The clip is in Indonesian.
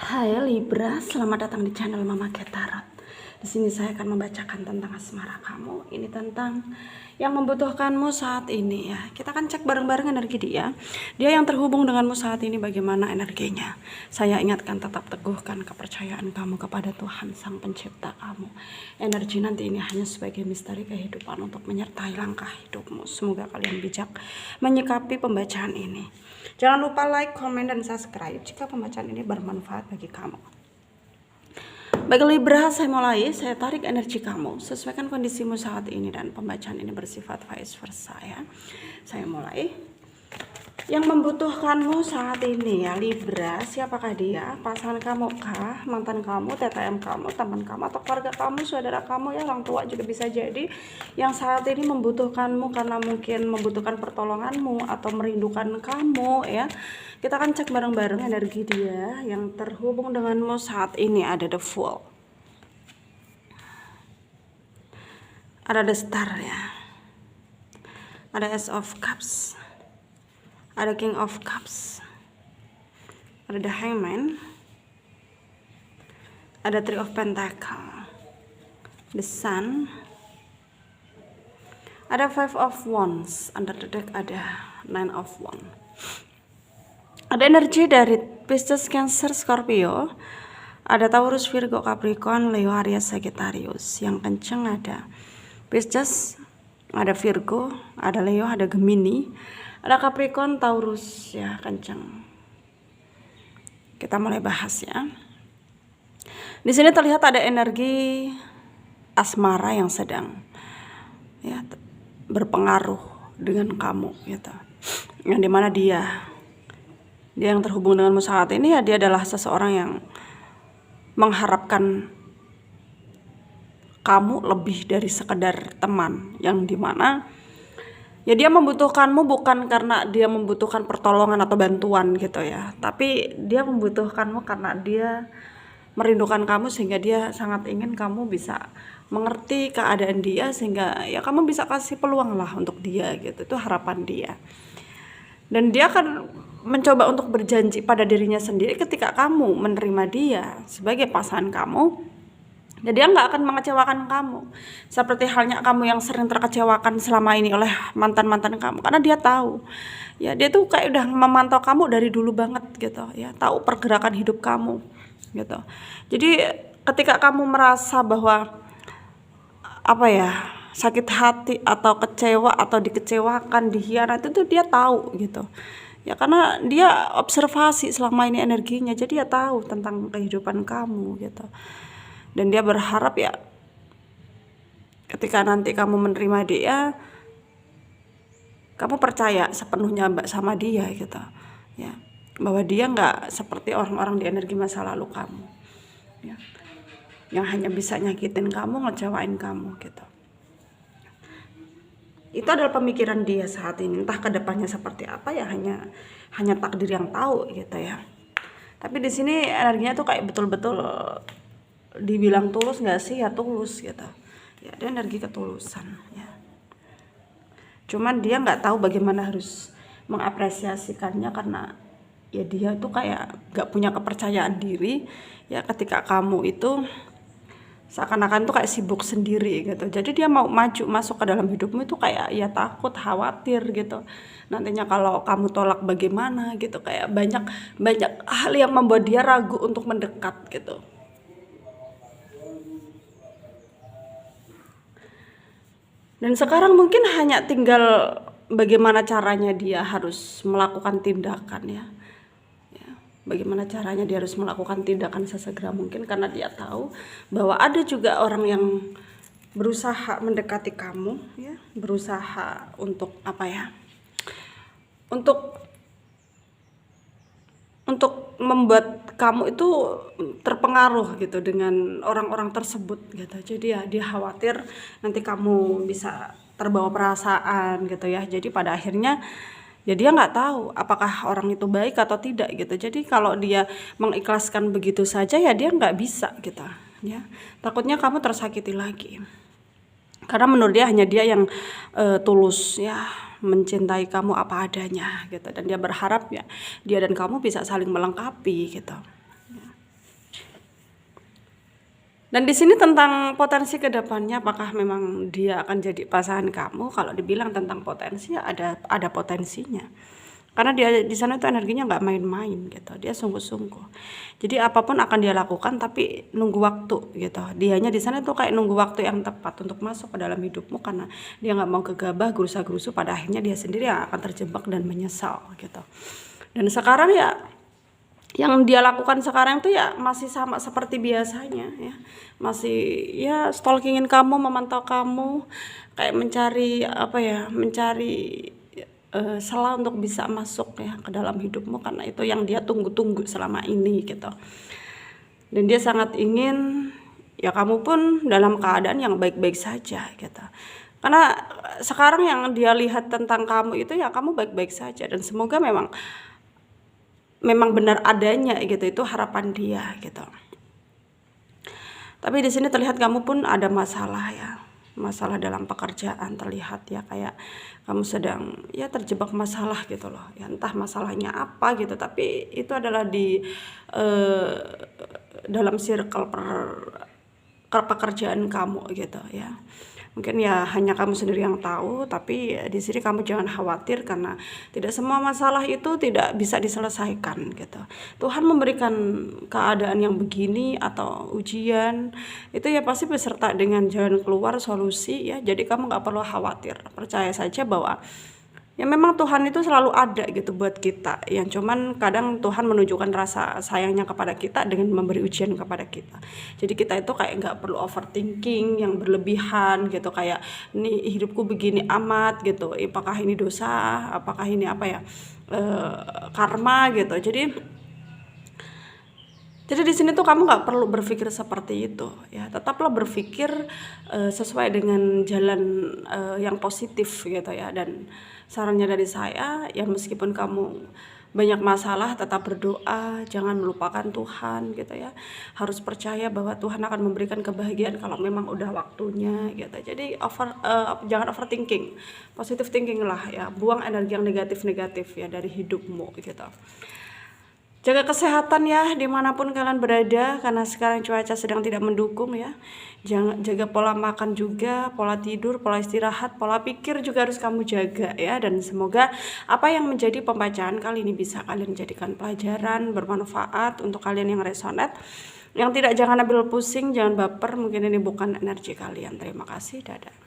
Hai Libra, selamat datang di channel Mama Tarot. Di sini saya akan membacakan tentang asmara kamu. Ini tentang yang membutuhkanmu saat ini ya. Kita akan cek bareng-bareng energi dia. Dia yang terhubung denganmu saat ini bagaimana energinya. Saya ingatkan tetap teguhkan kepercayaan kamu kepada Tuhan Sang Pencipta kamu. Energi nanti ini hanya sebagai misteri kehidupan untuk menyertai langkah hidupmu. Semoga kalian bijak menyikapi pembacaan ini. Jangan lupa like, komen, dan subscribe jika pembacaan ini bermanfaat bagi kamu. Baik Libra, saya mulai. Saya tarik energi kamu. Sesuaikan kondisimu saat ini dan pembacaan ini bersifat vice versa ya. Saya mulai. Yang membutuhkanmu saat ini ya Libra, siapakah dia? Pasangan kamu kah? Mantan kamu, TTM kamu, teman kamu, atau keluarga kamu, saudara kamu ya, orang tua juga bisa jadi. Yang saat ini membutuhkanmu karena mungkin membutuhkan pertolonganmu atau merindukan kamu ya. Kita akan cek bareng-bareng energi dia yang terhubung denganmu saat ini. Ada the Fool, ada the Star ya, ada Ace of Cups, ada King of Cups, ada the Hangman, ada Three of Pentacle, the Sun, ada Five of Wands, under the deck ada Nine of Wands. Ada energi dari Pisces, Cancer, Scorpio, ada Taurus, Virgo, Capricorn, Leo, Aries, Sagittarius. Yang kenceng ada Pisces, ada Virgo, ada Leo, ada Gemini, ada Capricorn, Taurus ya, kenceng. Kita mulai bahas ya. Di sini terlihat ada energi asmara yang sedang ya berpengaruh dengan kamu gitu. Yang dimana dia yang terhubung denganmu saat ini ya, dia adalah seseorang yang mengharapkan kamu lebih dari sekedar teman, yang dimana ya dia membutuhkanmu bukan karena dia membutuhkan pertolongan atau bantuan gitu ya, tapi dia membutuhkanmu karena dia merindukan kamu, sehingga dia sangat ingin kamu bisa mengerti keadaan dia, sehingga ya kamu bisa kasih peluang lah untuk dia gitu. Itu harapan dia. Dan dia akan mencoba untuk berjanji pada dirinya sendiri ketika kamu menerima dia sebagai pasangan kamu, dan dia nggak akan mengecewakan kamu seperti halnya kamu yang sering terkecewakan selama ini oleh mantan-mantan kamu, karena dia tahu ya, dia tuh kayak udah memantau kamu dari dulu banget gitu ya, tahu pergerakan hidup kamu gitu. Jadi ketika kamu merasa bahwa apa ya, sakit hati atau kecewa atau dikecewakan, dikhianati, itu dia tahu gitu ya, karena dia observasi selama ini energinya, jadi dia tahu tentang kehidupan kamu gitu. Dan dia berharap ya ketika nanti kamu menerima dia, kamu percaya sepenuhnya sama dia gitu ya, bahwa dia nggak seperti orang-orang di energi masa lalu kamu ya, yang hanya bisa nyakitin kamu, ngecewain kamu gitu. Itu adalah pemikiran dia saat ini. Entah kedepannya seperti apa ya, hanya takdir yang tahu gitu ya. Tapi di sini energinya tuh kayak betul-betul dibilang tulus nggak sih ya, tulus gitu ya, ada energi ketulusan ya. Cuman dia nggak tahu bagaimana harus mengapresiasikannya, karena ya dia tuh kayak nggak punya kepercayaan diri ya, ketika kamu itu seakan-akan tuh kayak sibuk sendiri gitu. Jadi dia mau maju masuk ke dalam hidupmu itu kayak ya takut, khawatir gitu. Nantinya kalau kamu tolak bagaimana gitu, kayak banyak hal yang membuat dia ragu untuk mendekat gitu. Dan sekarang mungkin hanya tinggal bagaimana caranya dia harus melakukan tindakan ya. Bagaimana caranya dia harus melakukan tindakan sesegera mungkin, karena dia tahu bahwa ada juga orang yang berusaha mendekati kamu ya, berusaha untuk apa ya, untuk membuat kamu itu terpengaruh gitu dengan orang-orang tersebut gitu. Jadi ya dia khawatir nanti kamu bisa terbawa perasaan gitu ya. Jadi pada akhirnya ya dia nggak tahu apakah orang itu baik atau tidak gitu. Jadi kalau dia mengikhlaskan begitu saja ya dia nggak bisa gitu ya. Takutnya kamu tersakiti lagi, karena menurut dia hanya dia yang tulus ya, mencintai kamu apa adanya gitu. Dan dia berharap ya dia dan kamu bisa saling melengkapi gitu. Dan di sini tentang potensi ke depannya, apakah memang dia akan jadi pasangan kamu? Kalau dibilang tentang potensi, ya ada potensinya. Karena dia di sana tuh energinya nggak main-main gitu. Dia sungguh-sungguh. Jadi apapun akan dia lakukan, tapi nunggu waktu gitu. Dianya di sana tuh kayak nunggu waktu yang tepat untuk masuk ke dalam hidupmu, karena dia nggak mau gegabah, gerusa-gerusu. Pada akhirnya dia sendiri yang akan terjebak dan menyesal gitu. Dan sekarang ya, yang dia lakukan sekarang tuh ya masih sama seperti biasanya ya, masih ya stalkingin kamu, memantau kamu, kayak mencari apa ya, mencari celah untuk bisa masuk ya ke dalam hidupmu, karena itu yang dia tunggu-tunggu selama ini gitu. Dan dia sangat ingin ya kamu pun dalam keadaan yang baik-baik saja gitu. Karena sekarang yang dia lihat tentang kamu itu ya kamu baik-baik saja, dan semoga memang benar adanya gitu, itu harapan dia gitu. Tapi di sini terlihat kamu pun ada masalah ya, masalah dalam pekerjaan terlihat ya, kayak kamu sedang ya terjebak masalah gitu loh ya, entah masalahnya apa gitu, tapi itu adalah di dalam circle pekerjaan kamu gitu ya. Mungkin ya hanya kamu sendiri yang tahu, tapi di sini kamu jangan khawatir, karena tidak semua masalah itu tidak bisa diselesaikan gitu. Tuhan memberikan keadaan yang begini atau ujian itu ya pasti beserta dengan jalan keluar, solusi ya. Jadi kamu nggak perlu khawatir, percaya saja bahwa ya memang Tuhan itu selalu ada gitu buat kita. Yang cuman kadang Tuhan menunjukkan rasa sayangnya kepada kita dengan memberi ujian kepada kita. Jadi kita itu kayak nggak perlu overthinking yang berlebihan gitu, kayak ini hidupku begini amat gitu, apakah ini dosa, apakah ini apa ya, karma gitu. Jadi di sini tuh kamu nggak perlu berpikir seperti itu ya. Tetaplah berpikir sesuai dengan jalan yang positif gitu ya. Dan sarannya dari saya ya, meskipun kamu banyak masalah, tetap berdoa, jangan melupakan Tuhan gitu ya. Harus percaya bahwa Tuhan akan memberikan kebahagiaan kalau memang udah waktunya gitu. Jadi jangan overthinking, positive thinking lah ya. Buang energi yang negatif-negatif ya dari hidupmu gitu. Jaga kesehatan ya dimanapun kalian berada, karena sekarang cuaca sedang tidak mendukung ya. Jaga pola makan juga, pola tidur, pola istirahat, pola pikir juga harus kamu jaga ya. Dan semoga apa yang menjadi pembacaan kali ini bisa kalian jadikan pelajaran bermanfaat untuk kalian yang resonate. Yang tidak, jangan ambil pusing, jangan baper, mungkin ini bukan energi kalian. Terima kasih, dadah.